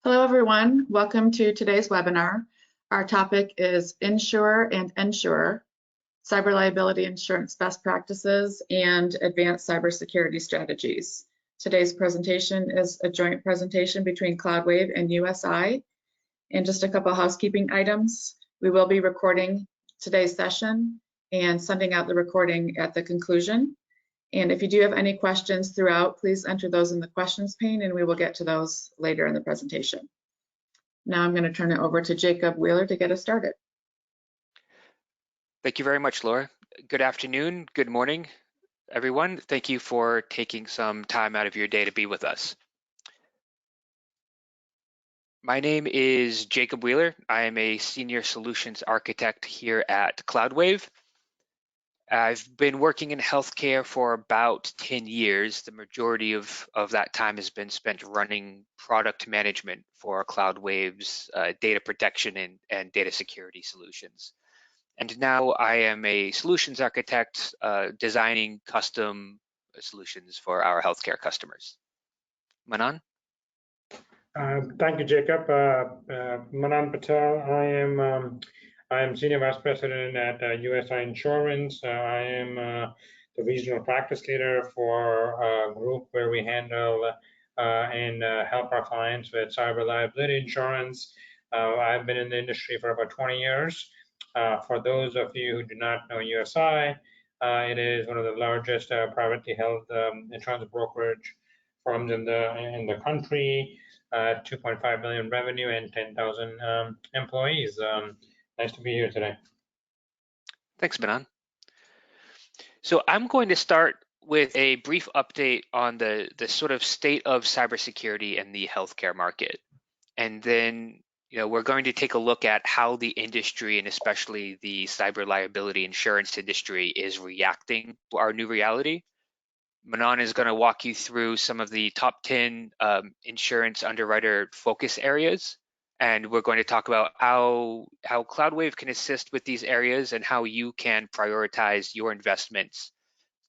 Hello, everyone. Welcome to today's webinar. Our topic is Insure and Insure, Cyber Liability Insurance Best Practices and Advanced Cybersecurity Strategies. Today's presentation is a joint presentation between CloudWave and USI. And just a couple of housekeeping items. We will be recording today's session and sending out the recording at the conclusion. And if you do have any questions throughout, please enter those in the questions pane and we will get to those later in the presentation. Now I'm going to turn it over to Jacob Wheeler to get us started. Thank you very much, Laura. Good afternoon, good morning, everyone. Thank you for taking some time out of your day to be with us. My name is Jacob Wheeler. I am a senior solutions architect here at CloudWave. I've been working in healthcare for about 10 years. The majority of that time has been spent running product management for CloudWave's data protection and data security solutions. And now I am a solutions architect designing custom solutions for our healthcare customers. Manan? Thank you, Jacob. Manan Patel. I am Senior Vice President at USI Insurance. I am the regional practice leader for a group where we handle and help our clients with cyber liability insurance. I've been in the industry for about 20 years. For those of you who do not know USI, it is one of the largest privately held insurance brokerage firms in the country. 2.5 billion revenue and 10,000 employees. Nice to be here today. Thanks, Manan. So I'm going to start with a brief update on the sort of state of cybersecurity in the healthcare market. And then we're going to take a look at how the industry and especially the cyber liability insurance industry is reacting to our new reality. Manan is going to walk you through some of the top 10 insurance underwriter focus areas, and we're going to talk about how CloudWave can assist with these areas and how you can prioritize your investments.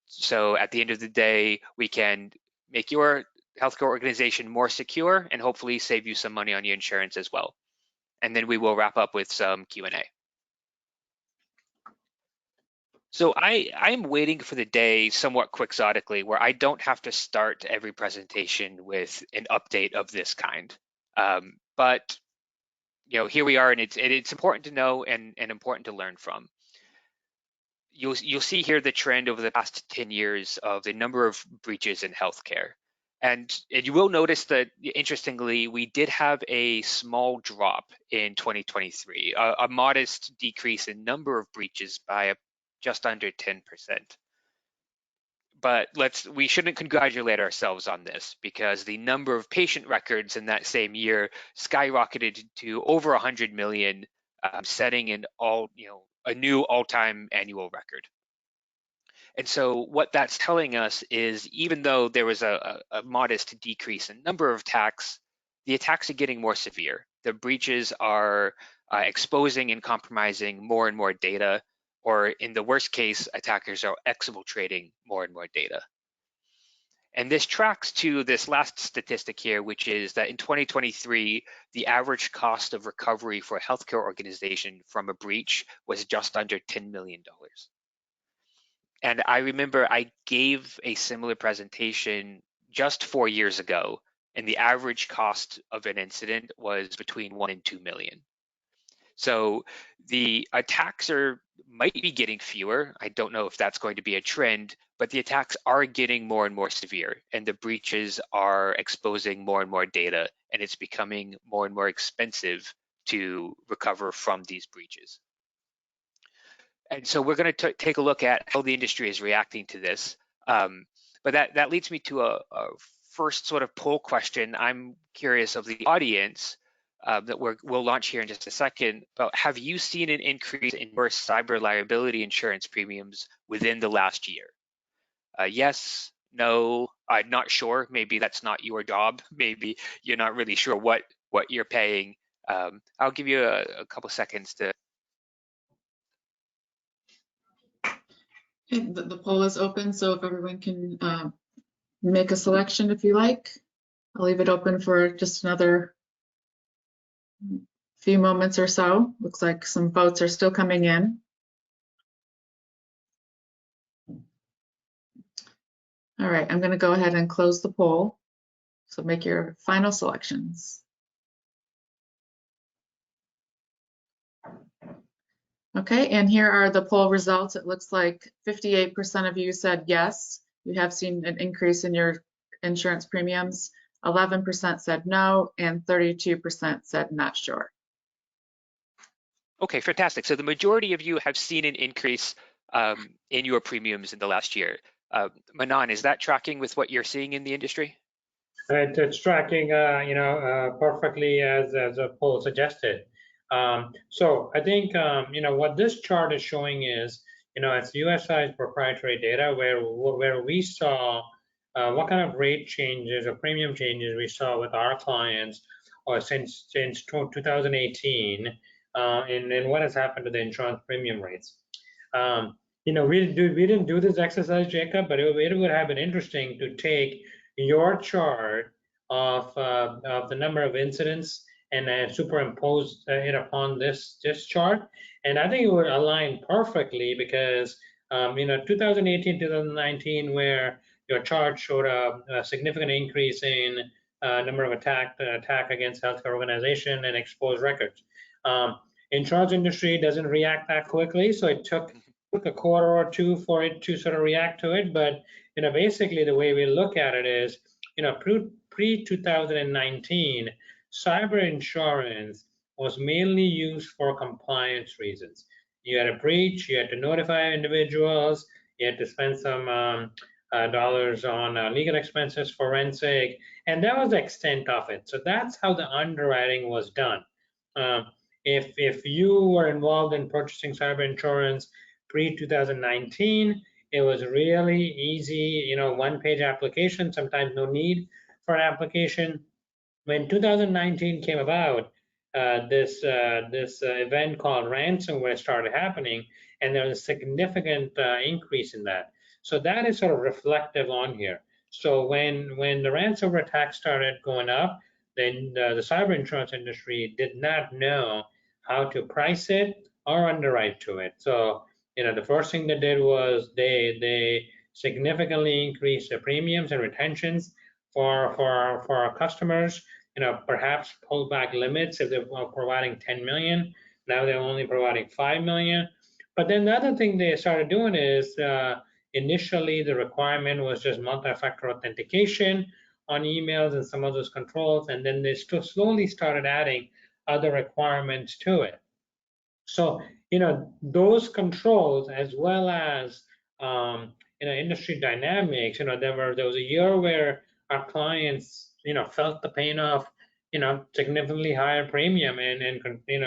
So at the end of the day, we can make your healthcare organization more secure and hopefully save you some money on your insurance as well. And then we will wrap up with some Q&A. So I'm waiting for the day somewhat quixotically where I don't have to start every presentation with an update of this kind. But here we are, and it's important to know and important to learn from. You'll see here the trend over the past 10 years of the number of breaches in healthcare. And you will notice that, interestingly, we did have a small drop in 2023, a modest decrease in number of breaches by just under 10%. But we shouldn't congratulate ourselves on this because the number of patient records in that same year skyrocketed to over 100 million, setting a new all-time annual record. And so what that's telling us is even though there was a modest decrease in number of attacks, the attacks are getting more severe. The breaches are exposing and compromising more and more data, or in the worst case, attackers are exfiltrating more and more data. And this tracks to this last statistic here, which is that in 2023, the average cost of recovery for a healthcare organization from a breach was just under $10 million. And I remember I gave a similar presentation just 4 years ago, and the average cost of an incident was between 1 and 2 million. So the attacks might be getting fewer. I don't know if that's going to be a trend, but the attacks are getting more and more severe, and the breaches are exposing more and more data, and it's becoming more and more expensive to recover from these breaches. And so we're going to take a look at how the industry is reacting to this. But that leads me to a first sort of poll question. I'm curious of the audience that we'll launch here in just a second, about have you seen an increase in your cyber liability insurance premiums within the last year? Yes, no, I'm not sure. Maybe that's not your job. Maybe you're not really sure what you're paying. I'll give you a couple seconds to. Okay, the poll is open, so if everyone can make a selection if you like. I'll leave it open for just another Few moments or so. Looks like some votes are still coming in. All right, I'm going to go ahead and close the poll. So make your final selections. Okay, and here are the poll results. It looks like 58% of you said yes, you have seen an increase in your insurance premiums. 11% said no, and 32% said not sure. Okay, fantastic. So the majority of you have seen an increase in your premiums in the last year. Manan, is that tracking with what you're seeing in the industry? It's tracking, perfectly as a poll suggested. So I think, what this chart is showing is, it's USI's proprietary data where we saw what kind of rate changes or premium changes we saw with our clients or since 2018, and what has happened to the insurance premium rates. We didn't do this exercise, Jacob, but it would have been interesting to take your chart of the number of incidents and superimpose it upon this chart, and I think it would align perfectly because 2018, 2019, where your chart showed a significant increase in number of attack against healthcare organization and exposed records. Insurance industry doesn't react that quickly, so it took a quarter or two for it to sort of react to it. But basically the way we look at it is, pre-2019, cyber insurance was mainly used for compliance reasons. You had a breach, you had to notify individuals, you had to spend some dollars on legal expenses, forensic, and that was the extent of it. So that's how the underwriting was done. If you were involved in purchasing cyber insurance pre-2019, it was really easy, one-page application, sometimes no need for an application. When 2019 came about, this event called ransomware started happening, and there was a significant increase in that. So that is sort of reflective on here. So when the ransomware attacks started going up, then the cyber insurance industry did not know how to price it or underwrite to it. So the first thing they did was they significantly increased the premiums and retentions for our customers. Perhaps pull back limits if they were providing 10 million. Now they're only providing 5 million. But then the other thing they started doing is initially the requirement was just multi-factor authentication on emails and some of those controls, and then they slowly started adding other requirements to it. So those controls, as well as industry dynamics, there was a year where our clients felt the pain of significantly higher premium and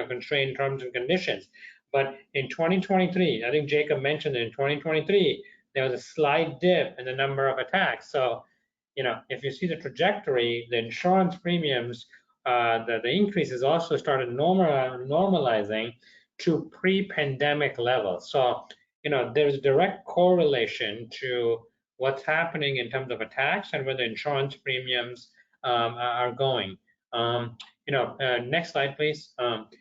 constrained terms and conditions. But in 2023, I think Jacob mentioned that in 2023 there was a slight dip in the number of attacks. So if you see the trajectory, the insurance premiums, the increases also started normalizing to pre-pandemic levels. So there's a direct correlation to what's happening in terms of attacks and where the insurance premiums are going. Next slide, please. But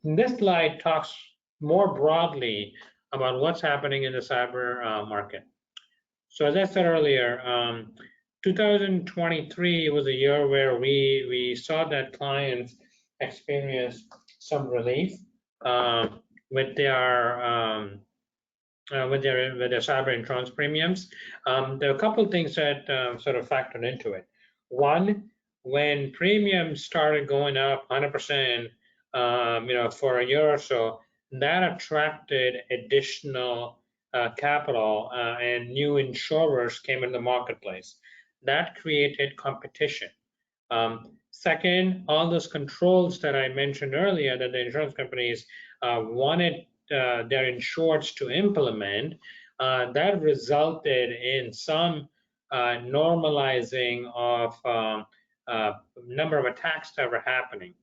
this slide talks more broadly about what's happening in the cyber market. So as I said earlier, 2023 was a year where we saw that clients experienced some relief with their cyber insurance premiums. There are a couple of things that sort of factored into it. One, when premiums started going up 100%, for a year or so, that attracted additional capital and new insurers came in the marketplace. That created competition. Second, all those controls that I mentioned earlier that the insurance companies wanted their insureds to implement, that resulted in some normalizing of number of attacks that were happening.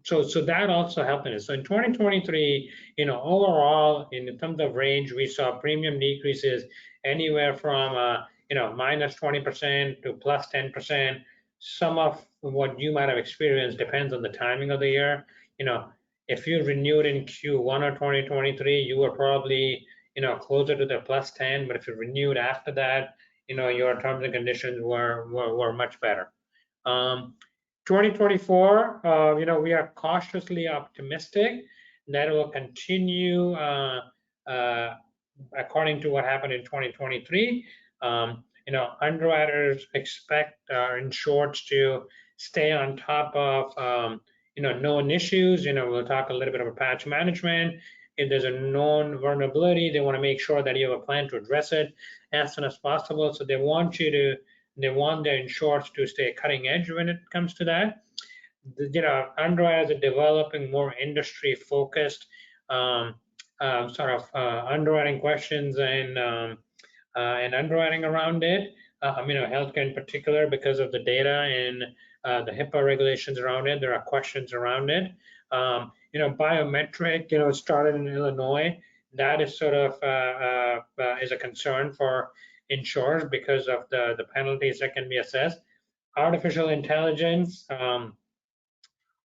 So that also helped in it. So in 2023, overall, in terms of range, we saw premium decreases anywhere from minus 20% to plus 10%. Some of what you might have experienced depends on the timing of the year. If you renewed in Q1 of 2023, you were probably, closer to the +10, but if you renewed after that, your terms and conditions were much better. 2024, we are cautiously optimistic that it will continue according to what happened in 2023. Underwriters expect insureds to stay on top of known issues. We'll talk a little bit about patch management. If there's a known vulnerability, they want to make sure that you have a plan to address it as soon as possible. So they want their insureds to stay cutting edge when it comes to that. Underwriters are developing more industry-focused underwriting questions and underwriting around it. Healthcare in particular, because of the data and the HIPAA regulations around it, there are questions around it. Biometric, started in Illinois. That is sort of is a concern for insurers because of the penalties that can be assessed. Artificial intelligence,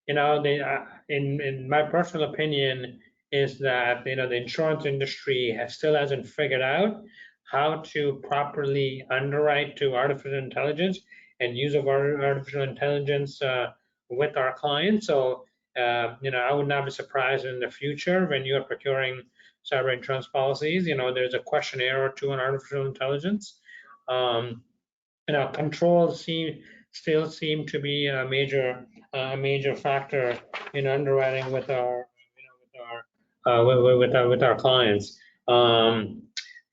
in my personal opinion, is that the insurance industry still hasn't figured out how to properly underwrite to artificial intelligence and use of artificial intelligence with our clients. So, I would not be surprised in the future when you are procuring cyber insurance policies, there's a questionnaire or two on artificial intelligence. Controls still seem to be a major factor in underwriting with our clients.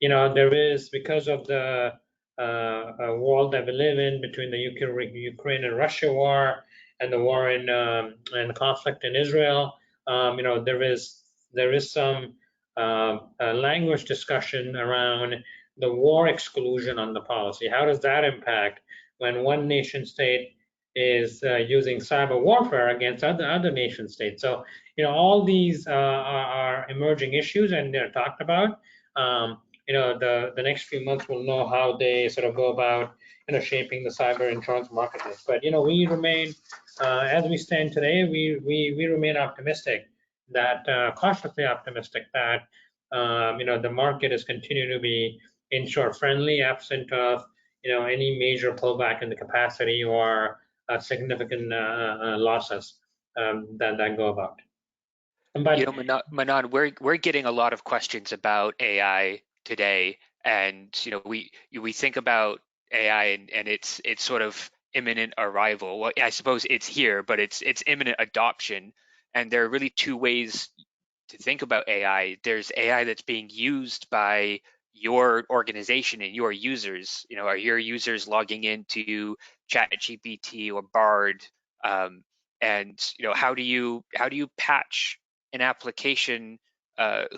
There is, because of the world that we live in between the Ukraine and Russia war and the war and the conflict in Israel, there is some language discussion around the war exclusion on the policy. How does that impact when one nation state is using cyber warfare against other nation states? So, all these are emerging issues, and they're talked about. The next few months we'll know how they sort of go about, shaping the cyber insurance marketplace. But, we remain, as we stand today, we remain optimistic that, cautiously optimistic that, the market is continuing to be insurer friendly, absent of, any major pullback in the capacity or significant losses that go about. But Manan, we're getting a lot of questions about AI today, and we think about AI and its sort of imminent arrival. Well, I suppose it's here, but it's imminent adoption. And there are really two ways to think about AI. There's AI that's being used by your organization and your users. Are your users logging into ChatGPT or Bard? And how do you patch an application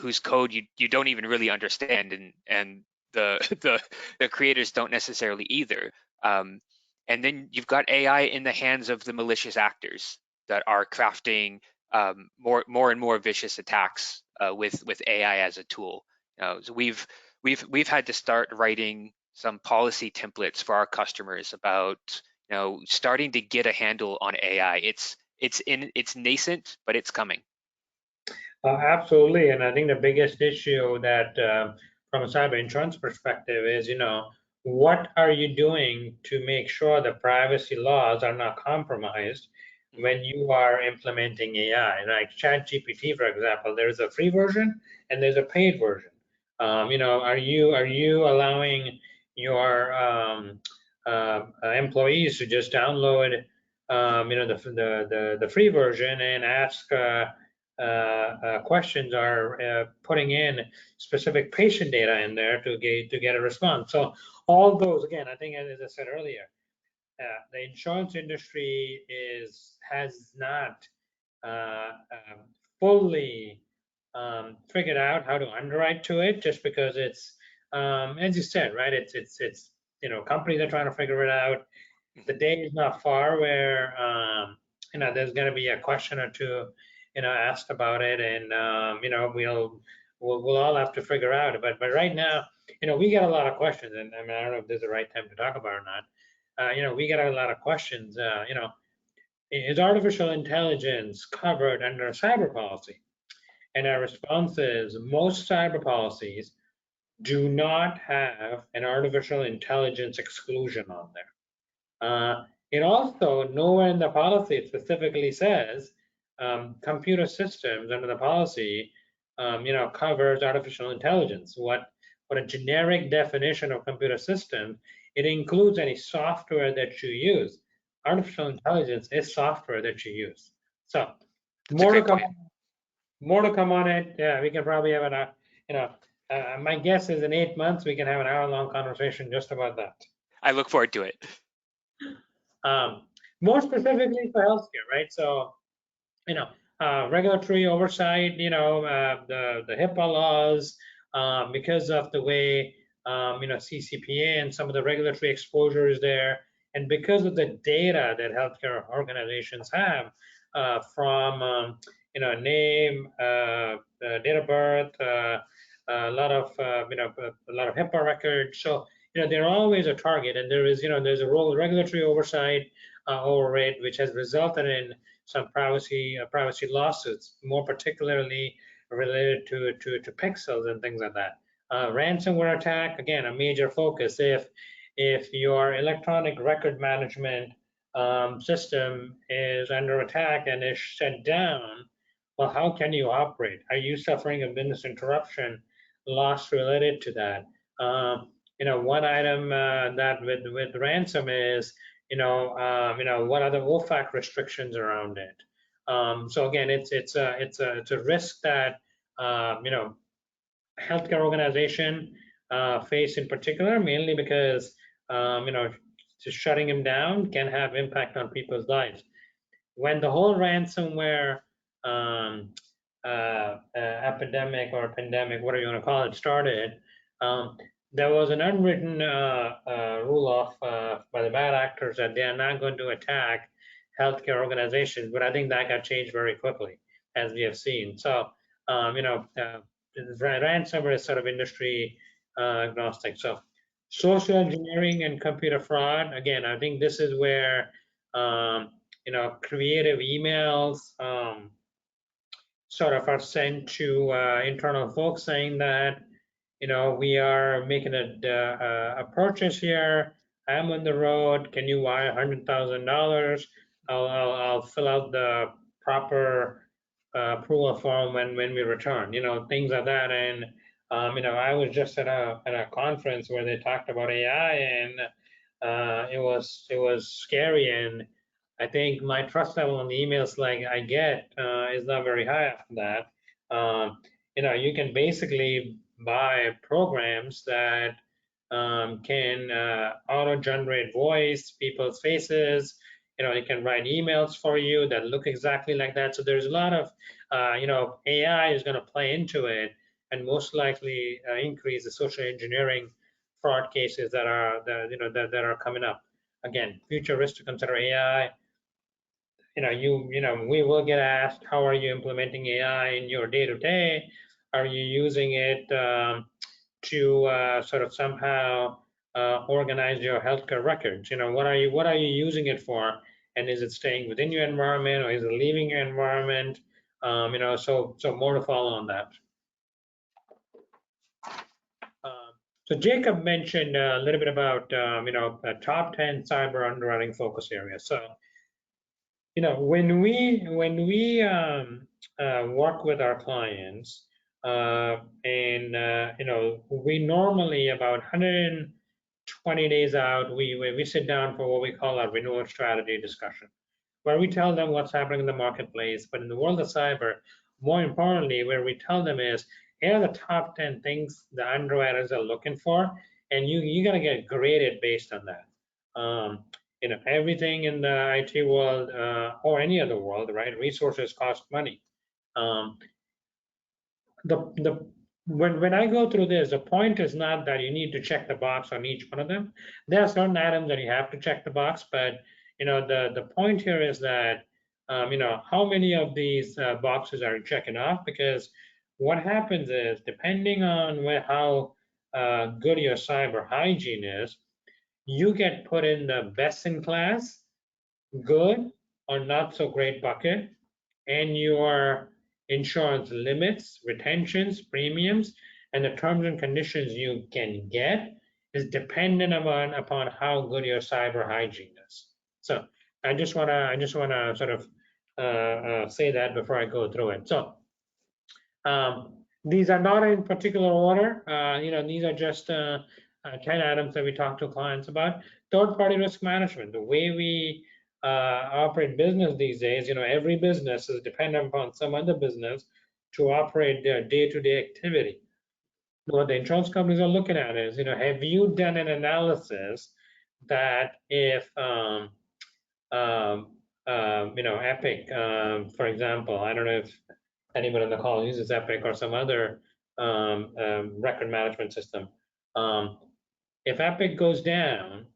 whose code you don't even really understand, and the creators don't necessarily either. And then you've got AI in the hands of the malicious actors that are crafting more and more vicious attacks with AI as a tool. So we've had to start writing some policy templates for our customers about starting to get a handle on AI. It's nascent, but it's coming. Absolutely, and I think the biggest issue that from a cyber insurance perspective is, what are you doing to make sure the privacy laws are not compromised when you are implementing AI? Like ChatGPT, for example, there's a free version and there's a paid version. Are you allowing your employees to just download the free version and ask questions, or putting in specific patient data in there to get a response? So all those, again, I think, as I said earlier, the insurance industry has not fully figured out how to underwrite to it, just because it's, as you said, right? It's companies are trying to figure it out. The day is not far where there's going to be a question or two asked about it, and we'll all have to figure out. But right now, we get a lot of questions, and I don't know if this is the right time to talk about it or not. We get a lot of questions. is artificial intelligence covered under a cyber policy? And our response is most cyber policies do not have an artificial intelligence exclusion on there. It also, nowhere in the policy it specifically says computer systems under the policy, covers artificial intelligence. What a generic definition of computer system, it includes any software that you use. Artificial intelligence is software that you use. So more to come on it. Yeah, we can probably have my guess is in 8 months we can have an hour-long conversation just about that. I look forward to it. More specifically for healthcare, right? So, regulatory oversight, the HIPAA laws, because of the way, CCPA and some of the regulatory exposure is there, and because of the data that healthcare organizations have from, name, date of birth, a lot of HIPAA records. So, they're always a target, and there's a role regulatory oversight over it, which has resulted in some privacy lawsuits, more particularly related to pixels and things like that. Ransomware attack, again, a major focus. If your electronic record management system is under attack and is shut down, well, how can you operate? Are you suffering a business interruption loss related to that? One item that with ransom is, what are the OFAC restrictions around it? So again, it's a risk that healthcare organization face in particular, mainly because just shutting them down can have impact on people's lives. When the whole ransomware epidemic or pandemic, whatever you want to call it, started, there was an unwritten rule of by the bad actors that they are not going to attack healthcare organizations, but I think that got changed very quickly, as we have seen. So, ransomware is sort of industry agnostic. So, social engineering and computer fraud, again, I think this is where creative emails sort of are sent to internal folks saying that we are making a purchase here. I'm on the road. Can you wire $100,000? I'll fill out the proper approval form when we return. Things like that. And I was just at a conference where they talked about AI, and it was scary. And I think my trust level on the emails I get is not very high after that. You can basically buy programs that can auto-generate voice, people's faces. It can write emails for you that look exactly like that. So there's a lot of, AI is going to play into it, and most likely increase the social engineering fraud cases that are coming up. Again, future risks to consider AI. We will get asked, how are you implementing AI in your day-to-day? Are you using it to sort of somehow organize your healthcare records? What are you using it for? And is it staying within your environment, or is it leaving your environment? So more to follow on that. So Jacob mentioned a little bit about top 10 cyber underwriting focus areas. So when we work with our clients, we normally about 120 days out, we sit down for what we call our renewal strategy discussion, where we tell them what's happening in the marketplace. But in the world of cyber, more importantly, where we tell them is, here are the top 10 things the underwriters are looking for, and you got to get graded based on that. Everything in the IT world or any other world, right? Resources cost money. When I go through this, the point is not that you need to check the box on each one of them. There are certain items that you have to check the box, but the point here is that how many of these boxes are you checking off? Because what happens is, depending on how good your cyber hygiene is, you get put in the best in class, good, or not so great bucket, and your insurance limits, retentions, premiums, and the terms and conditions you can get is dependent upon how good your cyber hygiene is. So I just wanna sort of say that before I go through it. So these are not in particular order. These are just 10 items that we talk to clients about. Third-party risk management, the way we operate business these days, every business is dependent upon some other business to operate their day-to-day activity. What the insurance companies are looking at is, have you done an analysis that if, Epic, for example, I don't know if anyone on the call uses Epic or some other record management system. If Epic goes down,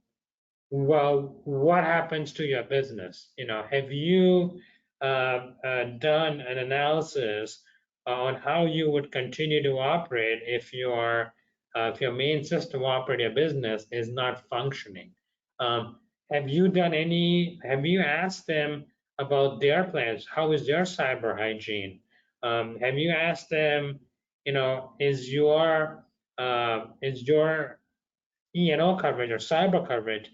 well, what happens to your business? Have you done an analysis on how you would continue to operate if your main system operating your business is not functioning? Have you asked them about their plans? How is their cyber hygiene? Have you asked them, is your E&O coverage or cyber coverage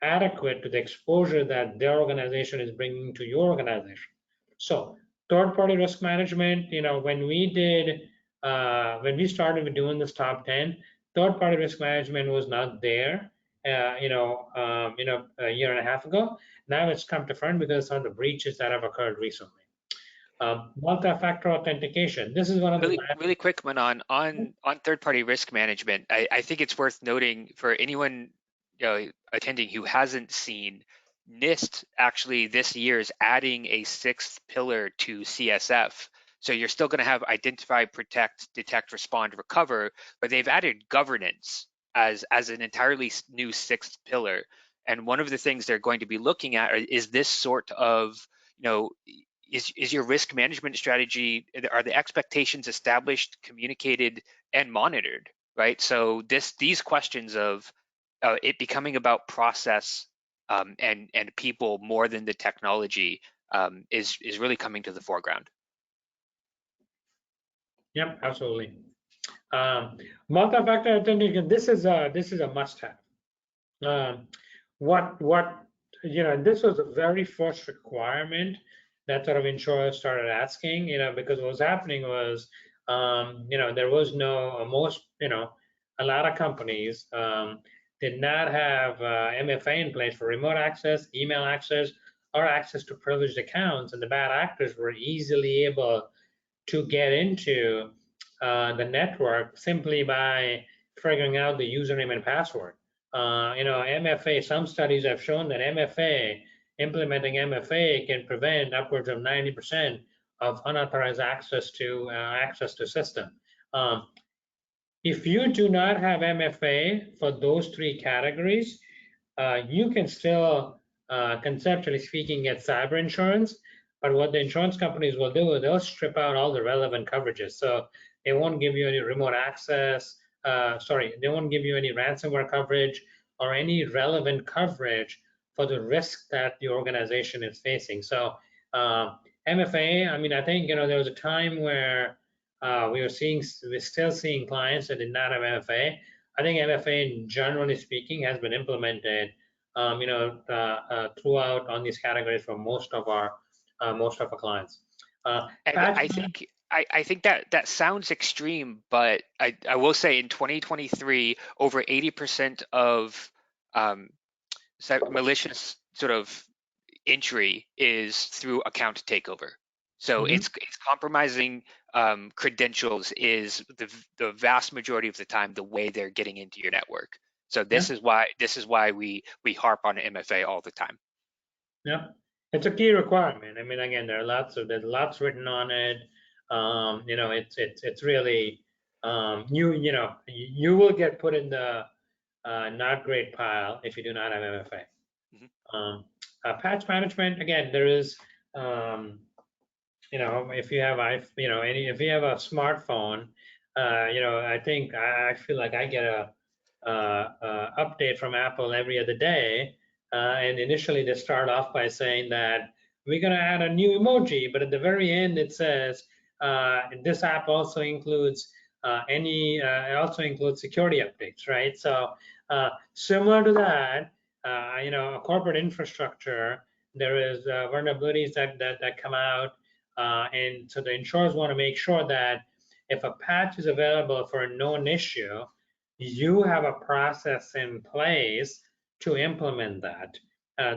adequate to the exposure that their organization is bringing to your organization? So third-party risk management, when we started doing this top 10, third-party risk management was not there, a year and a half ago. Now it's come to front because of the breaches that have occurred recently. Multi-factor authentication. This is one of the really quick, Manan, on third-party risk management. I think it's worth noting for anyone attending who hasn't seen, NIST actually this year is adding a 6th pillar to CSF. So you're still going to have identify, protect, detect, respond, recover, but they've added governance as an entirely new 6th pillar. And one of the things they're going to be looking at is this sort of, is your risk management strategy, are the expectations established, communicated, and monitored, right? So these questions of it becoming about process and people more than the technology is really coming to the foreground. Yep, absolutely. Multi-factor authentication. This is a must-have. This was the very first requirement that sort of insurers started asking. Because what was happening was, there was a lot of companies did not have MFA in place for remote access, email access, or access to privileged accounts, and the bad actors were easily able to get into the network simply by figuring out the username and password. MFA, some studies have shown that implementing MFA can prevent upwards of 90% of unauthorized access to system. If you do not have MFA for those 3 categories, you can still, conceptually speaking, get cyber insurance. But what the insurance companies will do is they'll strip out all the relevant coverages. So they won't give you any remote access. They won't give you any ransomware coverage or any relevant coverage for the risk that the organization is facing. So MFA, I think, there was a time where we're still seeing clients that did not have MFA. I think MFA, generally speaking, has been implemented, throughout on these categories for most of our clients. I think that sounds extreme, but I will say in 2023, over 80% of malicious sort of entry is through account takeover. So it's compromising credentials is the vast majority of the time the way they're getting into your network. So this is why we harp on MFA all the time. Yeah, it's a key requirement. Again, there's lots written on it. It's really you will get put in the not great pile if you do not have MFA. Patch management, again, there is if you have a smartphone, I feel like I get a update from Apple every other day, and initially they start off by saying that we're going to add a new emoji, but at the very end it says this app also includes it also includes security updates, right? So similar to that, a corporate infrastructure, there is vulnerabilities that come out, and so the insurers want to make sure that if a patch is available for a known issue, you have a process in place to implement that.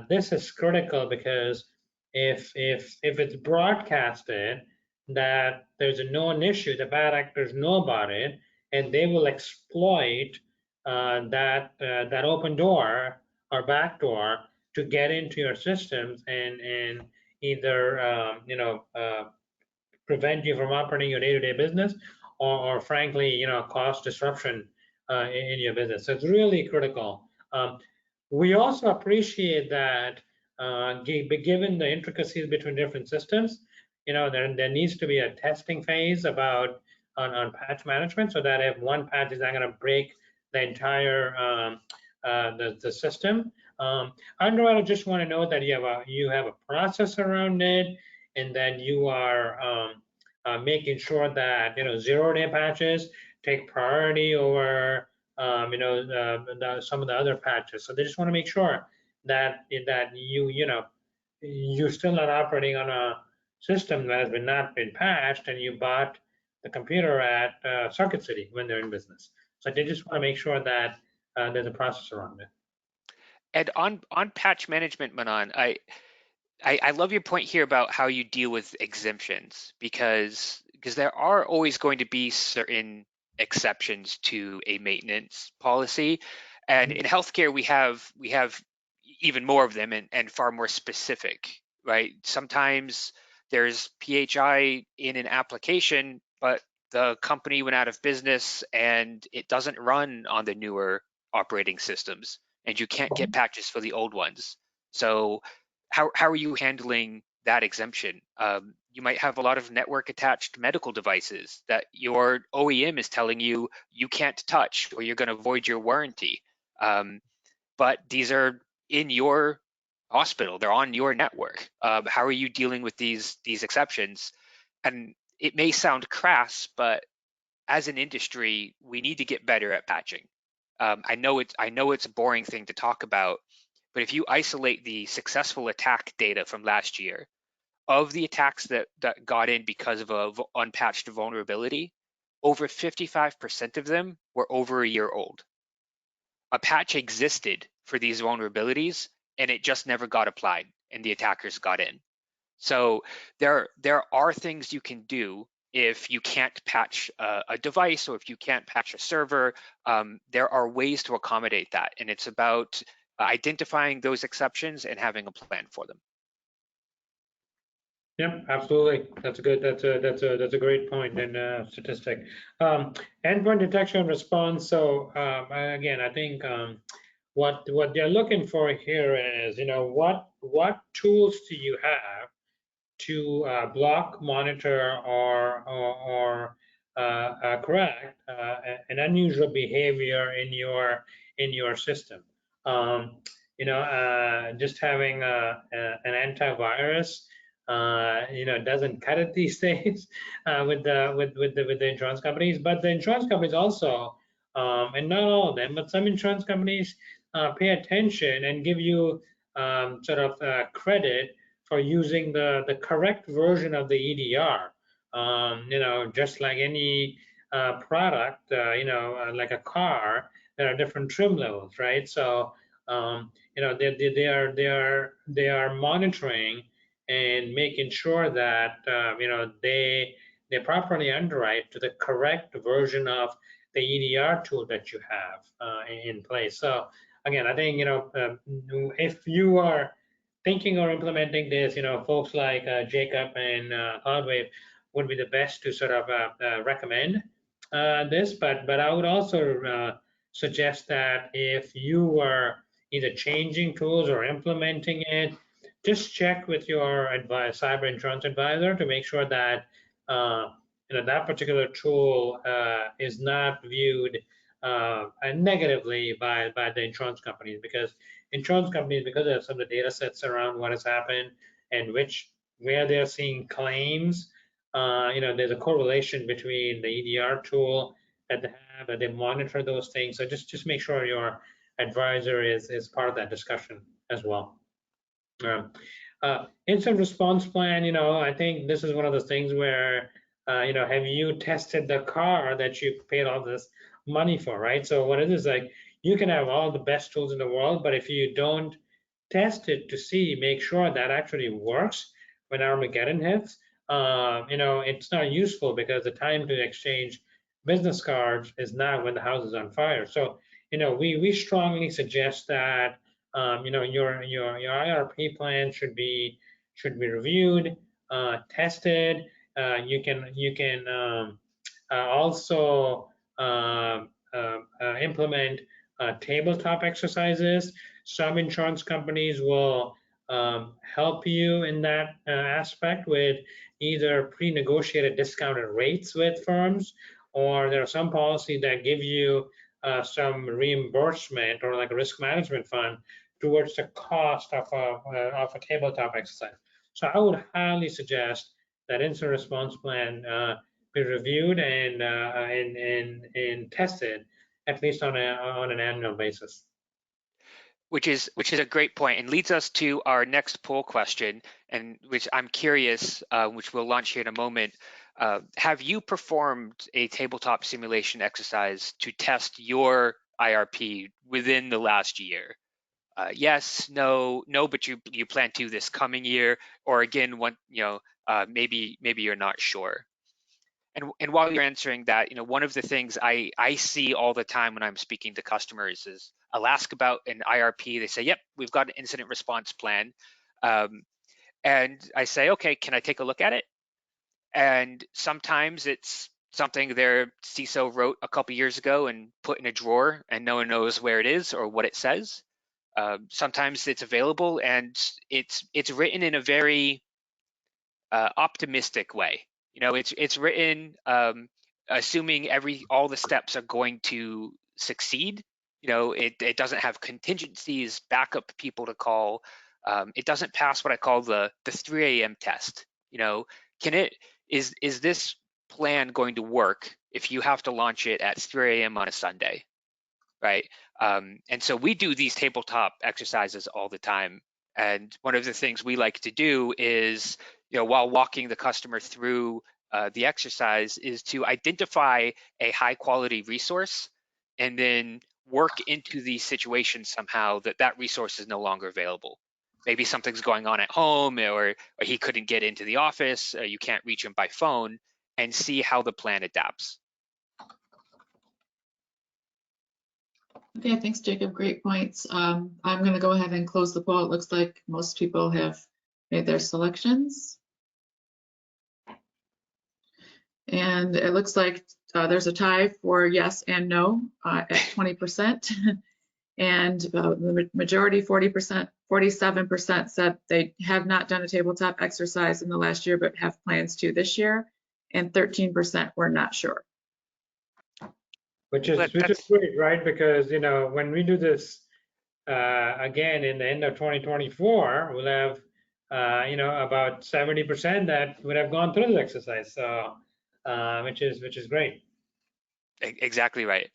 This is critical because if it's broadcasted that there's a known issue, the bad actors know about it, and they will exploit that open door or back door to get into your systems and either prevent you from operating your day-to-day business, or frankly, cause disruption in your business. So it's really critical. We also appreciate that given the intricacies between different systems, there needs to be a testing phase on patch management, so that if one patch is not going to break the entire the system. Underwriter just want to know that you have a process around it, and then you are making sure that zero-day patches take priority over some of the other patches. So they just want to make sure that you're still not operating on a system that has not been patched, and you bought the computer at Circuit City when they're in business. So they just want to make sure that there's a process around it. And on patch management, Manan, I love your point here about how you deal with exemptions, because there are always going to be certain exceptions to a maintenance policy, and in healthcare we have even more of them, and far more specific, right? Sometimes there's PHI in an application, but the company went out of business and it doesn't run on the newer operating systems, and you can't get patches for the old ones. So how are you handling that exemption? You might have a lot of network attached medical devices that your OEM is telling you can't touch, or you're going to void your warranty. But these are in your hospital, they're on your network. How are you dealing with these exceptions? And it may sound crass, but as an industry, we need to get better at patching. I know it's a boring thing to talk about, but if you isolate the successful attack data from last year, of the attacks that got in because of a unpatched vulnerability, over 55% of them were over a year old. A patch existed for these vulnerabilities, and it just never got applied, and the attackers got in. So there are things you can do if you can't patch a device, or if you can't patch a server. There are ways to accommodate that, and it's about identifying those exceptions and having a plan for them. Yep, absolutely. That's a great point and statistic. Endpoint detection and response. So again, I think what they're looking for here is, what tools do you have to block, monitor, or correct an unusual behavior in your system. Just having an antivirus doesn't cut it these days with the insurance companies. But the insurance companies also, and not all of them, but some insurance companies pay attention and give you sort of credit for using the correct version of the EDR. Just like any product, like a car, there are different trim levels, right? So they are monitoring and making sure that they properly underwrite to the correct version of the EDR tool that you have in place. So again, I think if you are thinking or implementing this, folks like Jacob and CloudWave would be the best to sort of recommend this. But I would also suggest that if you were either changing tools or implementing it, just check with your cyber insurance advisor to make sure that that particular tool is not viewed negatively by the insurance companies, because of some of the data sets around what has happened, and where they're seeing claims. There's a correlation between the EDR tool that they have, that they monitor those things. So just make sure your advisor is part of that discussion as well. Incident response plan, I think this is one of those things where, have you tested the car that you paid all this money for, right? So what it is like, you can have all the best tools in the world, but if you don't test it to make sure that actually works when Armageddon hits, it's not useful, because the time to exchange business cards is now when the house is on fire. So, we strongly suggest that your IRP plan should be reviewed, tested. You can also implement tabletop exercises. Some insurance companies will help you in that aspect with either pre-negotiated discounted rates with firms, or there are some policies that give you some reimbursement, or like a risk management fund, towards the cost of a tabletop exercise. So I would highly suggest that incident response plan be reviewed and tested, at least on an annual basis. Which is a great point, and leads us to our next poll question, and which I'm curious, which we'll launch here in a moment. Have you performed a tabletop simulation exercise to test your IRP within the last year? Yes, no, but you plan to this coming year, or again, maybe you're not sure. And while you're answering that, one of the things I see all the time when I'm speaking to customers is, I'll ask about an IRP. They say, "Yep, we've got an incident response plan," and I say, "Okay, can I take a look at it?" And sometimes it's something their CISO wrote a couple years ago and put in a drawer, and no one knows where it is or what it says. Sometimes it's available, and it's written in a very optimistic way. It's written assuming all the steps are going to succeed. It doesn't have contingencies, backup people to call. It doesn't pass what I call the 3 a.m. test. Is this plan going to work if you have to launch it at 3 a.m. on a Sunday, right? And so we do these tabletop exercises all the time. And one of the things we like to do is, while walking the customer through the exercise, is to identify a high quality resource and then work into the situation somehow that resource is no longer available. Maybe something's going on at home, or he couldn't get into the office, you can't reach him by phone, and see how the plan adapts. Okay, thanks, Jacob. Great points. I'm going to go ahead and close the poll. It looks like most people have made their selections. And it looks like there's a tie for yes and no at 20%. And the majority, 40%, 47% said they have not done a tabletop exercise in the last year, but have plans to this year. And 13% were not sure. Which is great, right? Because, when we do this again in the end of 2024, we'll have, about 70% that would have gone through this exercise. So, which is great. Exactly right.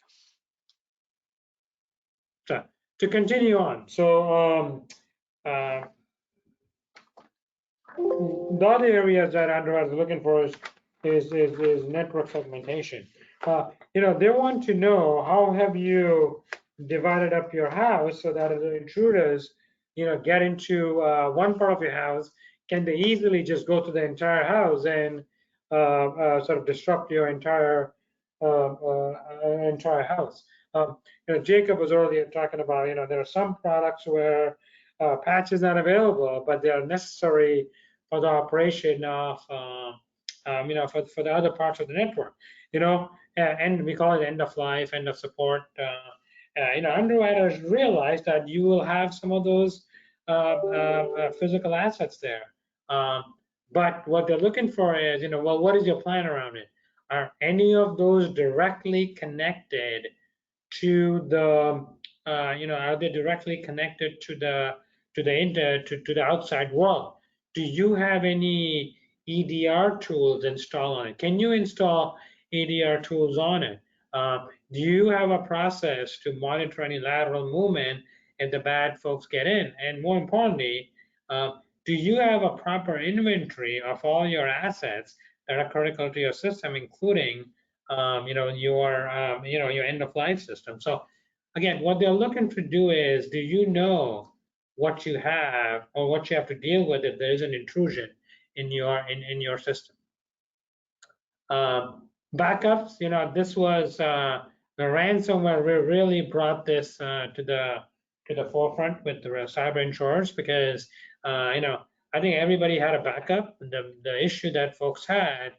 So to continue on, so the other areas that underwriters are looking for is network segmentation. They want to know how have you divided up your house so that if the intruders, get into one part of your house, can they easily just go to the entire house and sort of disrupt your entire house? Jacob was earlier talking about, there are some products where patch is not available, but they are necessary for the operation of, for the other parts of the network, and we call it end of life, end of support. Underwriters realize that you will have some of those physical assets there. But what they're looking for is, well, what is your plan around it? Are any of those directly connected to the, are they directly connected to the outside world? do you have any EDR tools installed on it? Can you install EDR tools on it? Do you have a process to monitor any lateral movement if the bad folks get in? And more importantly, do you have a proper inventory of all your assets that are critical to your system, including your end of life system? So again, what they're looking to do is, do you know what you have or what you have to deal with if there is an intrusion in your system? Backups, this was the ransomware really brought this to the forefront with the cyber insurers, because I think everybody had a backup. The issue that folks had,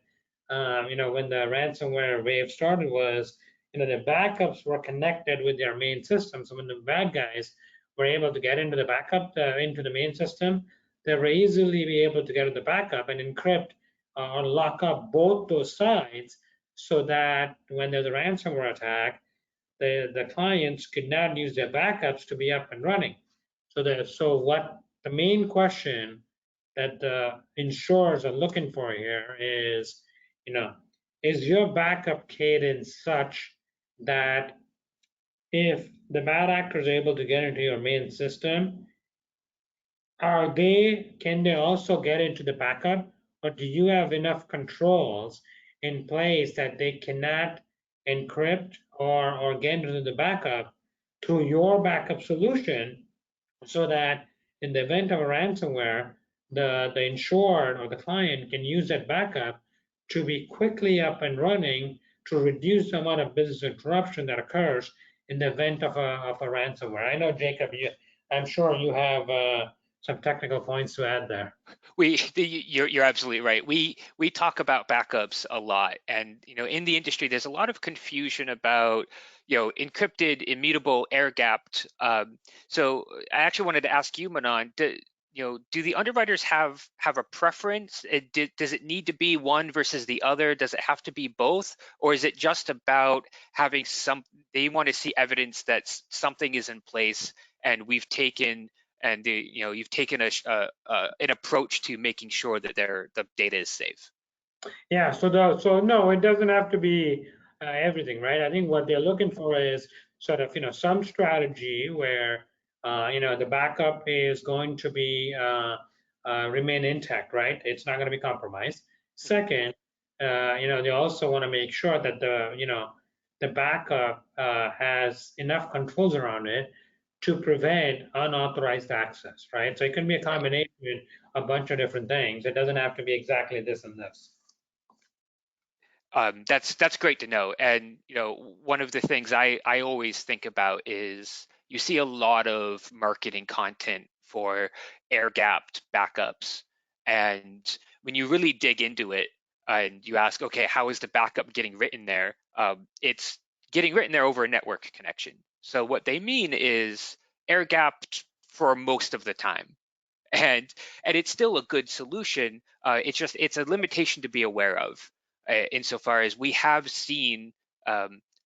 when the ransomware wave started was, the backups were connected with their main system. So when the bad guys were able to get into the backup, into the main system, they were easily be able to get to the backup and encrypt or lock up both those sides, so that when there's a ransomware attack, the clients could not use their backups to be up and running. So what the main question that the insurers are looking for here is, is your backup cadence such that if the bad actor is able to get into your main system, can they also get into the backup, or do you have enough controls in place that they cannot encrypt or get into the backup through your backup solution, so that in the event of a ransomware, the insured or the client can use that backup to be quickly up and running to reduce the amount of business interruption that occurs in the event of a ransomware? I know, Jacob, I'm sure you have some technical points to add there. You're absolutely right. We talk about backups a lot, and in the industry, there's a lot of confusion about encrypted, immutable, air gapped. So I actually wanted to ask you, Manan, do the underwriters have a preference? Does it need to be one versus the other? Does it have to be both, or is it just about having they want to see evidence that something is in place, and we've taken you've taken an approach to making sure that the data is safe? Yeah, so no, it doesn't have to be everything, right? I think what they're looking for is sort of some strategy where the backup is going to be remain intact, right? It's not going to be compromised. Second, they also want to make sure that the backup has enough controls around it to prevent unauthorized access, right? So it can be a combination of a bunch of different things. It doesn't have to be exactly this and this. That's great to know. And one of the things I always think about is you see a lot of marketing content for air-gapped backups, and when you really dig into it and you ask, okay, how is the backup getting written there? It's getting written there over a network connection. So what they mean is air-gapped for most of the time. And it's still a good solution. It's a limitation to be aware of, insofar as we have seen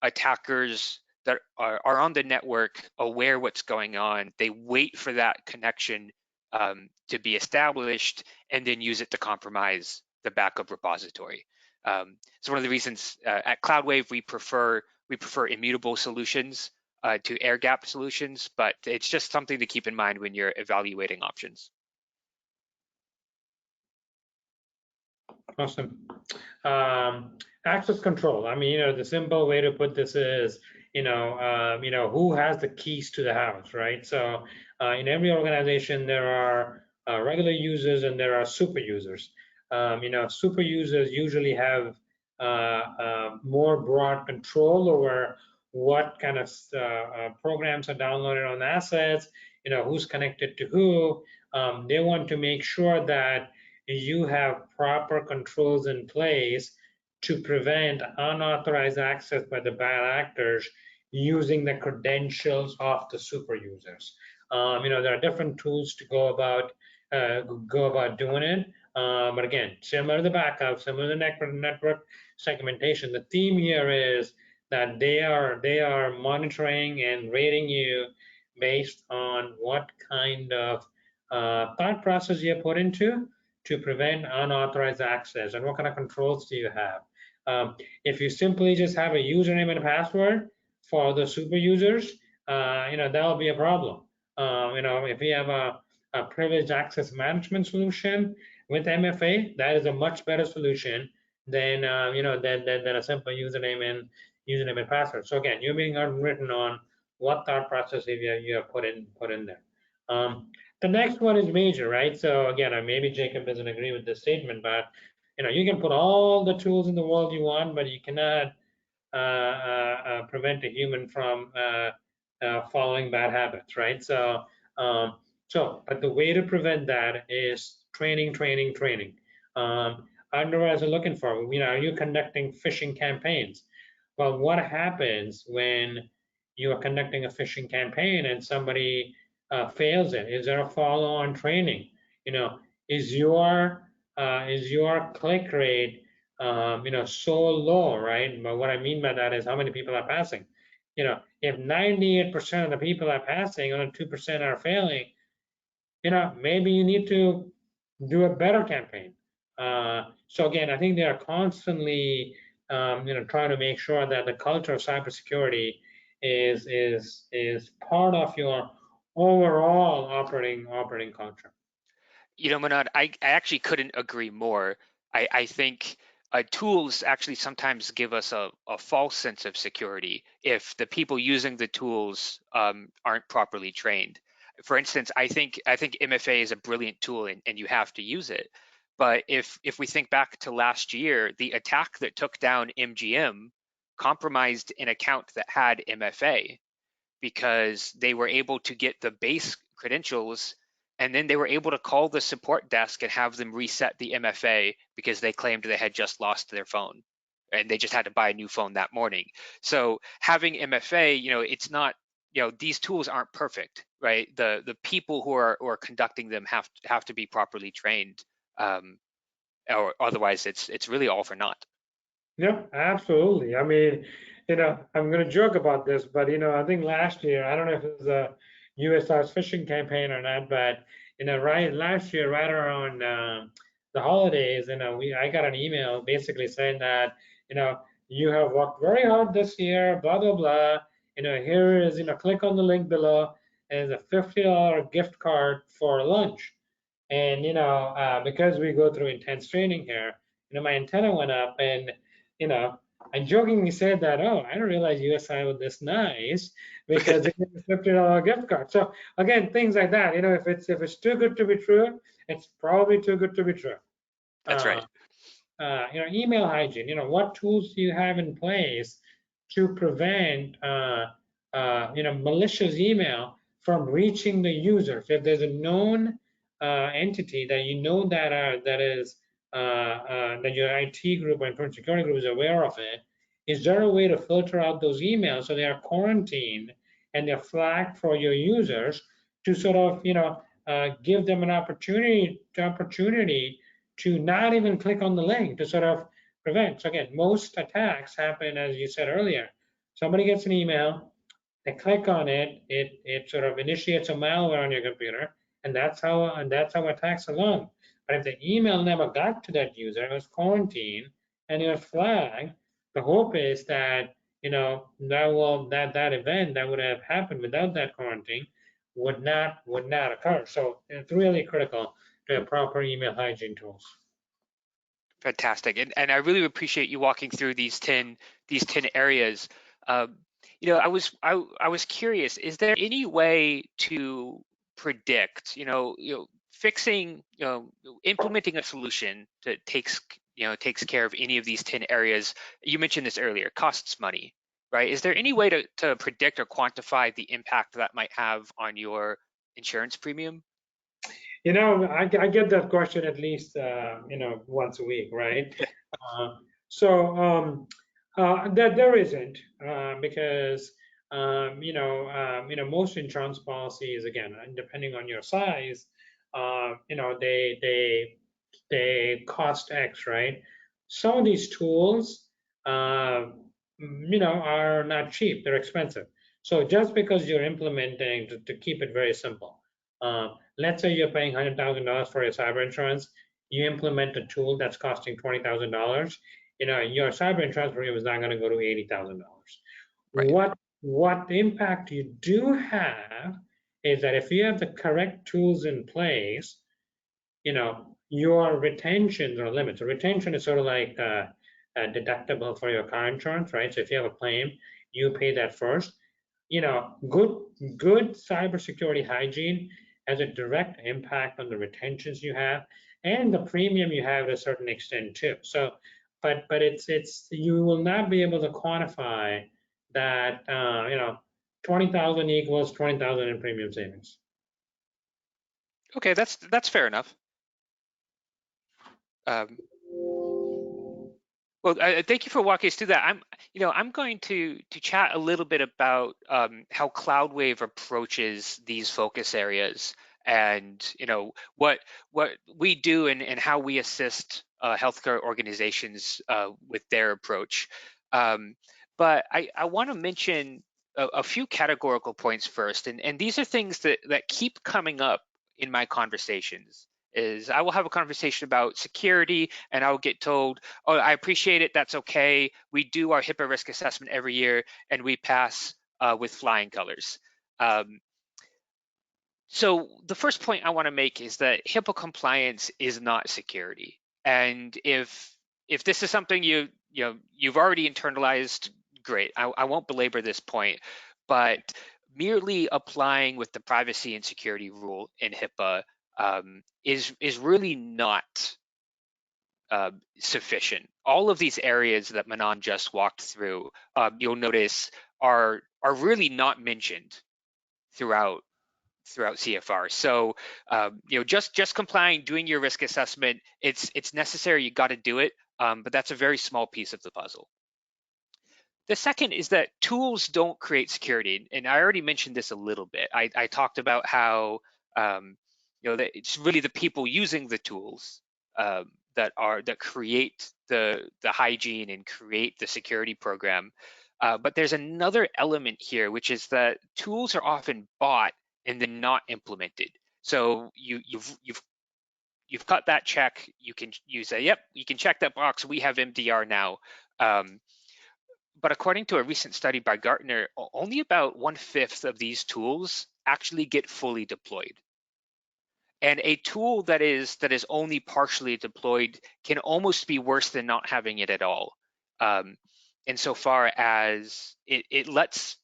attackers that are on the network aware what's going on. They wait for that connection to be established and then use it to compromise the backup repository. So one of the reasons at CloudWave we prefer immutable solutions to air gap solutions, but it's just something to keep in mind when you're evaluating options. Awesome. Access control. I mean, the simple way to put this is, who has the keys to the house, right? So in every organization, there are regular users and there are super users. Super users usually have more broad control over what kind of programs are downloaded on assets, who's connected to who. They want to make sure that you have proper controls in place to prevent unauthorized access by the bad actors using the credentials of the super users. There are different tools to go about doing it. But again, similar to the backup, similar to the network segmentation, the theme here is that they are monitoring and rating you based on what kind of thought process you put into to prevent unauthorized access, and what kind of controls do you have? If you simply just have a username and a password for the super users, that'll be a problem. If you have a privileged access management solution with MFA, that is a much better solution than than a simple username and password. So again, you're being unwritten on what thought process you have put in there. The next one is major, right? So again, maybe Jacob doesn't agree with this statement, but you can put all the tools in the world you want, but you cannot prevent a human from following bad habits, right? So, but the way to prevent that is training. Underwriters are looking for, are you conducting phishing campaigns? Well, what happens when you are conducting a phishing campaign and somebody fails it? Is there a follow-on training? Is your click rate so low, right? But what I mean by that is how many people are passing. If 98% of the people are passing, only 2% are failing, maybe you need to do a better campaign. So again, I think they are constantly, trying to make sure that the culture of cybersecurity is part of your overall operating culture. Manoj, I actually couldn't agree more. I think tools actually sometimes give us a false sense of security if the people using the tools aren't properly trained. For instance, I think MFA is a brilliant tool and you have to use it. But if we think back to last year, the attack that took down MGM compromised an account that had MFA because they were able to get the base credentials and then they were able to call the support desk and have them reset the MFA because they claimed they had just lost their phone and they just had to buy a new phone that morning. So having MFA, it's not, these tools aren't perfect, right? The people who are conducting them have to be properly trained, or otherwise it's really all for naught. Yeah, absolutely. I mean, I'm going to joke about this, but I think last year, I don't know if it was a USI's phishing campaign or not, but right last year, right around the holidays, I got an email basically saying that you have worked very hard this year, blah blah blah. Here is click on the link below, and it's a $50 gift card for lunch. And because we go through intense training here, my antenna went up, and I jokingly said that, oh, I didn't realize USI was this nice because they give a $50 gift card. So again, things like that. If it's too good to be true, it's probably too good to be true. That's right. Email hygiene. What tools do you have in place to prevent malicious email from reaching the user? If there's a known entity that that your IT group or information security group is aware of it, is there a way to filter out those emails so they are quarantined and they're flagged for your users to sort of give them an opportunity to not even click on the link to sort of prevent? So again, most attacks happen, as you said earlier. Somebody gets an email, they click on it, it sort of initiates a malware on your computer, and that's how attacks are launched. But if the email never got to that user, it was quarantined and it was flagged, the hope is that that event that would have happened without that quarantine would not occur. So it's really critical to have proper email hygiene tools. Fantastic, and I really appreciate you walking through these 10 areas. I was curious, is there any way to predict, fixing, implementing a solution that takes care of any of these 10 areas? You mentioned this earlier, costs money, right? Is there any way to predict or quantify the impact that might have on your insurance premium? I get that question at least once a week, right? So there isn't, because most insurance policies, again, depending on your size, they cost X, right? Some of these tools are not cheap; they're expensive. So just because you're implementing, to keep it very simple, let's say you're paying $100,000 for your cyber insurance, you implement a tool that's costing $20,000, your cyber insurance premium is not going to go to $80,000. Right. What impact you do have is that if you have the correct tools in place, your retentions are limits. Retention is sort of like a deductible for your car insurance, right? So if you have a claim, you pay that first. Good cybersecurity hygiene has a direct impact on the retentions you have and the premium you have to a certain extent too. So, but it's you will not be able to quantify that 20,000 equals 20,000 in premium savings. Okay, that's fair enough. Well, thank you for walking us through that. I'm going to chat a little bit about how CloudWave approaches these focus areas, and what we do and how we assist healthcare organizations with their approach. But I want to mention a few categorical points first, and these are things that keep coming up in my conversations. Is I will have a conversation about security, and I will get told, "Oh, I appreciate it. That's okay. We do our HIPAA risk assessment every year, and we pass with flying colors." So the first point I want to make is that HIPAA compliance is not security. And if this is something you've already internalized, great. I won't belabor this point, but merely applying with the privacy and security rule in HIPAA is really not sufficient. All of these areas that Manan just walked through, you'll notice are really not mentioned throughout CFR. So just complying, doing your risk assessment, it's necessary. You got to do it, but that's a very small piece of the puzzle. The second is that tools don't create security, and I already mentioned this a little bit. I talked about how that it's really the people using the tools that create the hygiene and create the security program. But there's another element here, which is that tools are often bought and then not implemented. So you've cut that check. You say, yep, you can check that box. We have MDR now. But according to a recent study by Gartner, only about 1/5 of these tools actually get fully deployed. And a tool that is only partially deployed can almost be worse than not having it at all. Insofar as it lets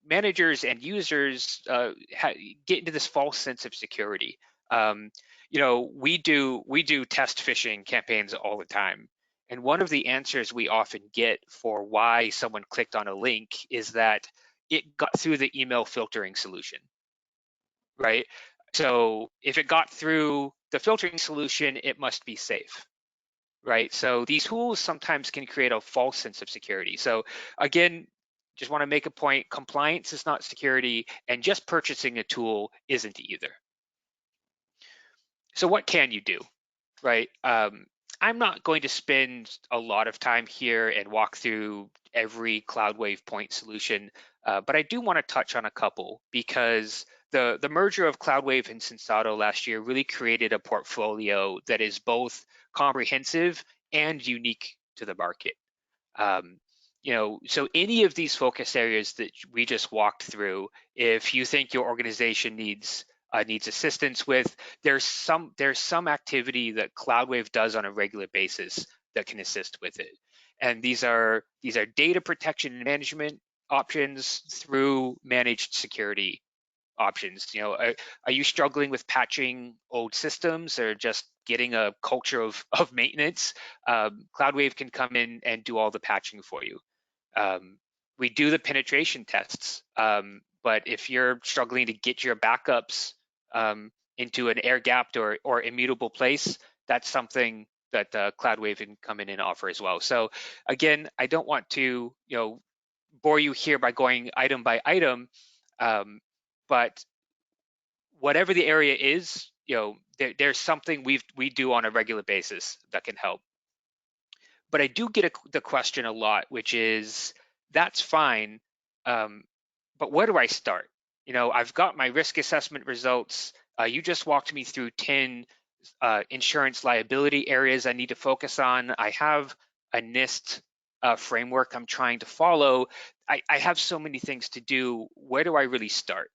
managers and users get into this false sense of security. We do test phishing campaigns all the time. And one of the answers we often get for why someone clicked on a link is that it got through the email filtering solution, right? So if it got through the filtering solution, it must be safe, right? So these tools sometimes can create a false sense of security. So again, just want to make a point, compliance is not security, and just purchasing a tool isn't either. So what can you do, right? I'm not going to spend a lot of time here and walk through every CloudWave point solution, but I do want to touch on a couple because the merger of CloudWave and Sensado last year really created a portfolio that is both comprehensive and unique to the market. So any of these focus areas that we just walked through, if you think your organization needs assistance with, there's some activity that CloudWave does on a regular basis that can assist with it. And these are data protection and management options through managed security options. Are you struggling with patching old systems or just getting a culture of maintenance? CloudWave can come in and do all the patching for you. We do the penetration tests, but if you're struggling to get your backups into an air-gapped or immutable place, that's something that CloudWave can come in and offer as well. So again, I don't want to bore you here by going item by item, but whatever the area is, there's something we do on a regular basis that can help. But I do get the question a lot, which is, that's fine, but where do I start? I've got my risk assessment results. You just walked me through 10 insurance liability areas I need to focus on. I have a NIST framework I'm trying to follow. I have so many things to do. Where do I really start?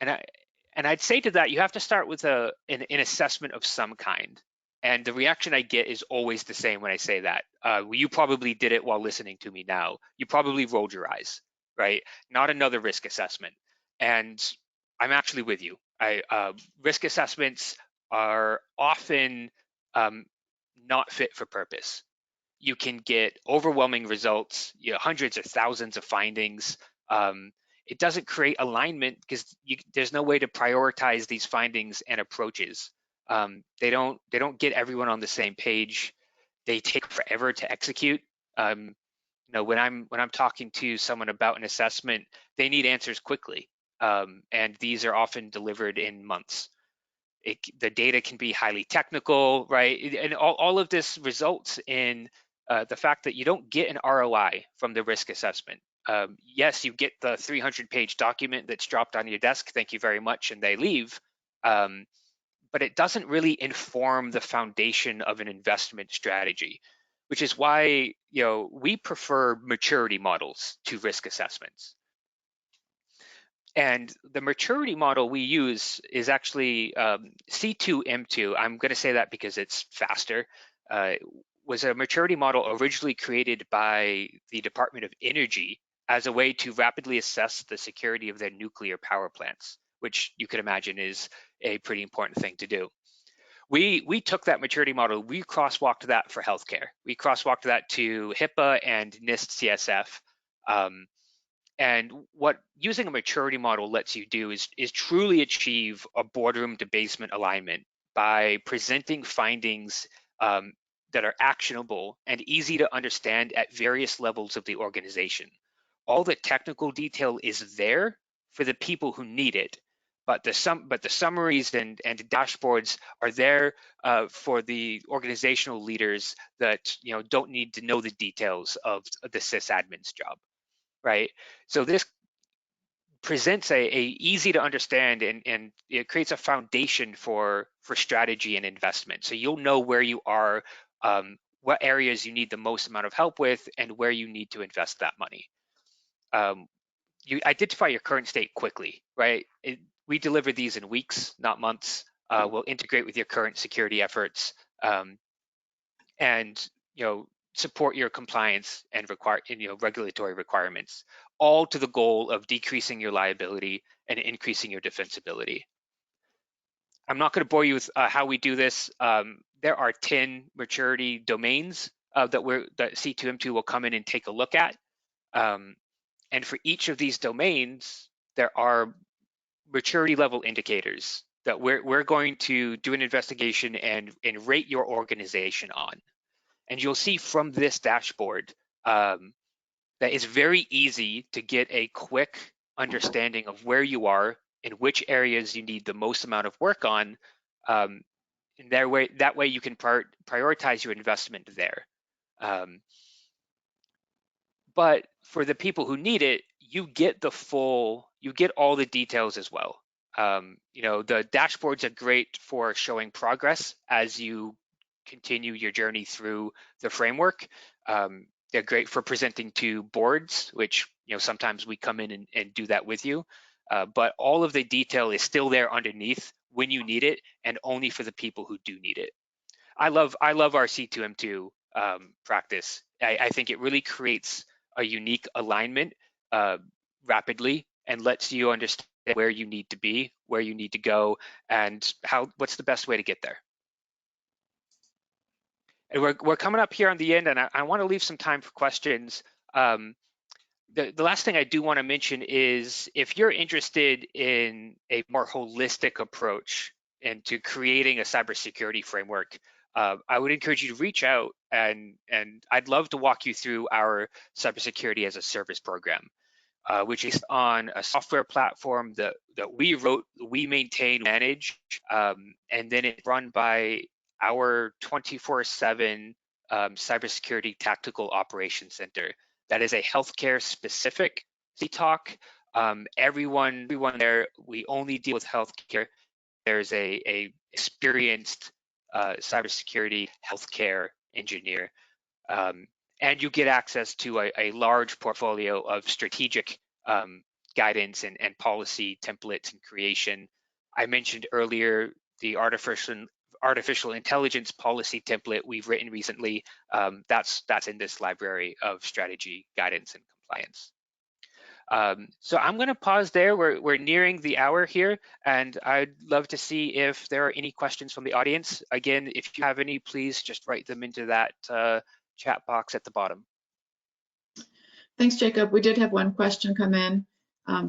And I'd say to that, you have to start with an assessment of some kind. And the reaction I get is always the same when I say that. You probably did it while listening to me now. You probably rolled your eyes, right? Not another risk assessment. And I'm actually with you. Risk assessments are often not fit for purpose. You can get overwhelming results, hundreds or thousands of findings. It doesn't create alignment because there's no way to prioritize these findings and approaches. They don't get everyone on the same page. They take forever to execute. When I'm talking to someone about an assessment, they need answers quickly, and these are often delivered in months. The data can be highly technical, right? And all of this results in the fact that you don't get an ROI from the risk assessment. Yes, you get the 300-page document that's dropped on your desk, thank you very much, and they leave. But it doesn't really inform the foundation of an investment strategy, which is why we prefer maturity models to risk assessments. And the maturity model we use is actually C2M2. I'm going to say that because it's faster. Was a maturity model originally created by the Department of Energy as a way to rapidly assess the security of their nuclear power plants, which you can imagine is a pretty important thing to do. We took that maturity model, we crosswalked that for healthcare. We crosswalked that to HIPAA and NIST CSF. And what using a maturity model lets you do is truly achieve a boardroom to basement alignment by presenting findings that are actionable and easy to understand at various levels of the organization. All the technical detail is there for the people who need it, but the summaries and dashboards are there for the organizational leaders that don't need to know the details of the sysadmin's job. Right, so this presents a easy to understand and it creates a foundation for strategy and investment. So you'll know where you are, what areas you need the most amount of help with, and where you need to invest that money. You identify your current state quickly, right? We deliver these in weeks, not months. We'll integrate with your current security efforts, and support your compliance and regulatory requirements, all to the goal of decreasing your liability and increasing your defensibility. I'm not going to bore you with how we do this. There are 10 maturity domains that C2M2 will come in and take a look at. And for each of these domains, there are maturity level indicators that we're going to do an investigation and rate your organization on. And you'll see from this dashboard that it's very easy to get a quick understanding of where you are and which areas you need the most amount of work on. And that way you can prioritize your investment there. But for the people who need it, you get all the details as well. The dashboards are great for showing progress as you continue your journey through the framework. They're great for presenting to boards, which sometimes we come in and do that with you. But all of the detail is still there underneath when you need it, and only for the people who do need it. I love our C2M2 practice. I think it really creates a unique alignment rapidly and lets you understand where you need to be, where you need to go, and what's the best way to get there. And we're coming up here on the end, and I want to leave some time for questions. The last thing I do want to mention is if you're interested in a more holistic approach into creating a cybersecurity framework, I would encourage you to reach out, and I'd love to walk you through our cybersecurity as a service program, which is on a software platform that we wrote, we maintain, manage, and then it's run by our 24/7 cybersecurity tactical operations center. That is a healthcare specific talk. Everyone there, we only deal with healthcare. there's a experienced cybersecurity healthcare engineer. And you get access to a large portfolio of strategic guidance and policy templates and creation. I mentioned earlier the artificial intelligence policy template we've written recently. That's in this library of strategy, guidance, and compliance. So I'm going to pause there. We're nearing the hour here, and I'd love to see if there are any questions from the audience. Again, if you have any, please just write them into that chat box at the bottom. Thanks, Jacob. We did have one question come in.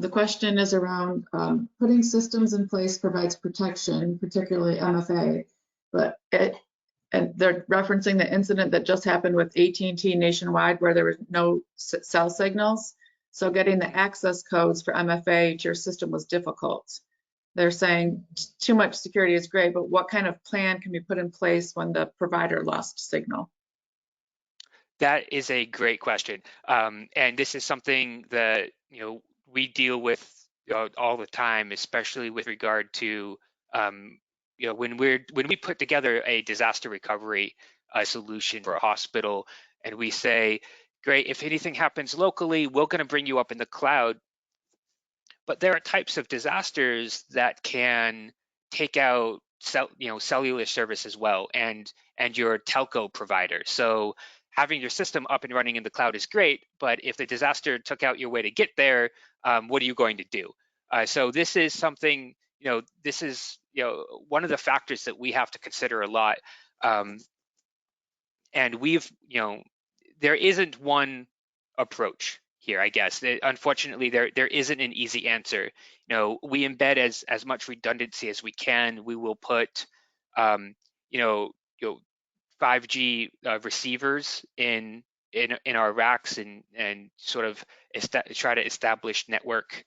The question is around putting systems in place provides protection, particularly MFA, and they're referencing the incident that just happened with AT&T nationwide where there were no cell signals. So getting the access codes for MFA to your system was difficult. They're saying too much security is great, but what kind of plan can be put in place when the provider lost signal? That is a great question, and this is something that we deal with all the time, especially with regard to when we put together a disaster recovery solution for a hospital, and we say, great, if anything happens locally, we're going to bring you up in the cloud. But there are types of disasters that can take out cellular service as well, and your telco provider. So having your system up and running in the cloud is great, but if the disaster took out your way to get there, what are you going to do? So this is something, this is one of the factors that we have to consider a lot. And there isn't one approach here, I guess. Unfortunately, there isn't an easy answer. We embed as much redundancy as we can. We will put 5G receivers in our racks and sort of try to establish network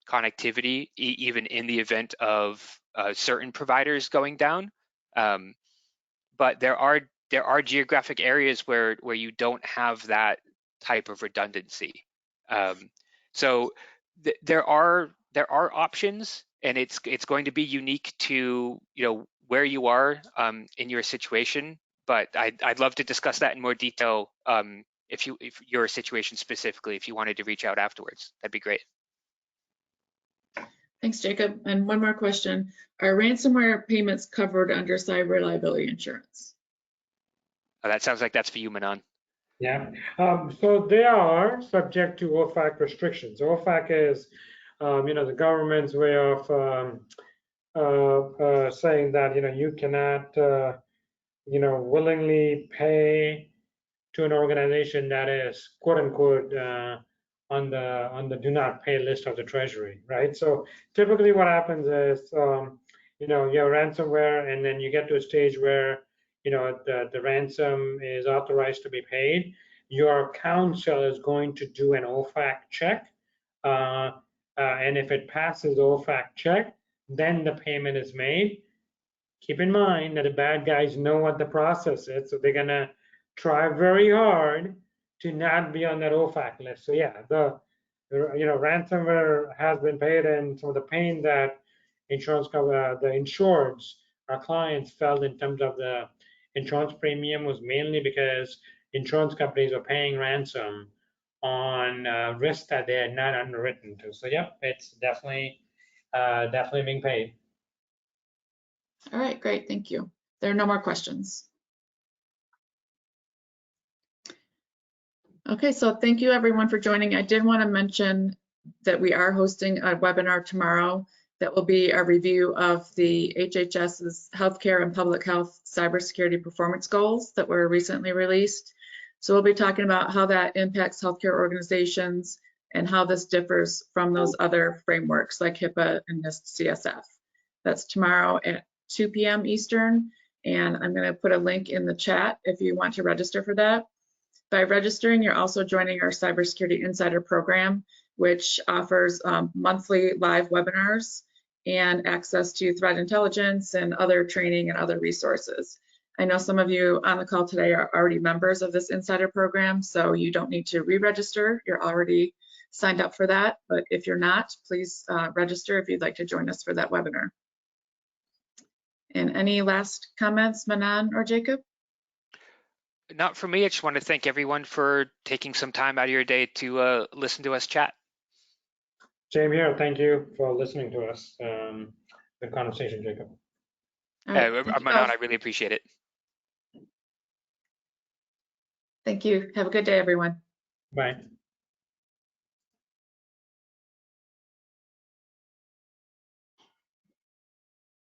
connectivity even in the event of certain providers going down. But there are geographic areas where you don't have that type of redundancy. So there are options, and it's going to be unique to where you are in your situation. But I'd love to discuss that in more detail if your situation specifically, if you wanted to reach out afterwards, that'd be great. Thanks, Jacob. And one more question. Are ransomware payments covered under cyber liability insurance? Oh, that sounds like that's for you, Manan. Yeah, so they are subject to OFAC restrictions. OFAC is, the government's way of saying that, you cannot, willingly pay to an organization that is quote unquote on the do not pay list of the Treasury, right? So typically what happens is, you have ransomware, and then you get to a stage where the ransom is authorized to be paid. Your counsel is going to do an OFAC check, and if it passes OFAC check, then the payment is made. Keep in mind that the bad guys know what the process is, so they're gonna try very hard to not be on that OFAC list. So yeah, the ransomware has been paid, and some of the pain that the insureds, our clients, felt in terms of the insurance premium was mainly because insurance companies are paying ransom on risks that they had not underwritten to. So yeah, it's definitely being paid. All right, great, thank you. There are no more questions. Okay, so thank you everyone for joining. I did want to mention that we are hosting a webinar tomorrow that will be a review of the HHS's healthcare and public health cybersecurity performance goals that were recently released. So we'll be talking about how that impacts healthcare organizations and how this differs from those other frameworks like HIPAA and NIST CSF. That's tomorrow at 2 p.m. Eastern, and I'm going to put a link in the chat if you want to register for that. By registering, you're also joining our Cybersecurity Insider program, which offers monthly live webinars and access to threat intelligence and other training and other resources. I know some of you on the call today are already members of this Insider program, so you don't need to re-register. You're already signed up for that, but if you're not, please register if you'd like to join us for that webinar. And any last comments, Manan or Jacob? Not for me. I just want to thank everyone for taking some time out of your day to listen to us chat. Same here. Thank you for listening to us. Good conversation, Jacob. All right, thank you Manan, both. I really appreciate it. Thank you. Have a good day, everyone. Bye.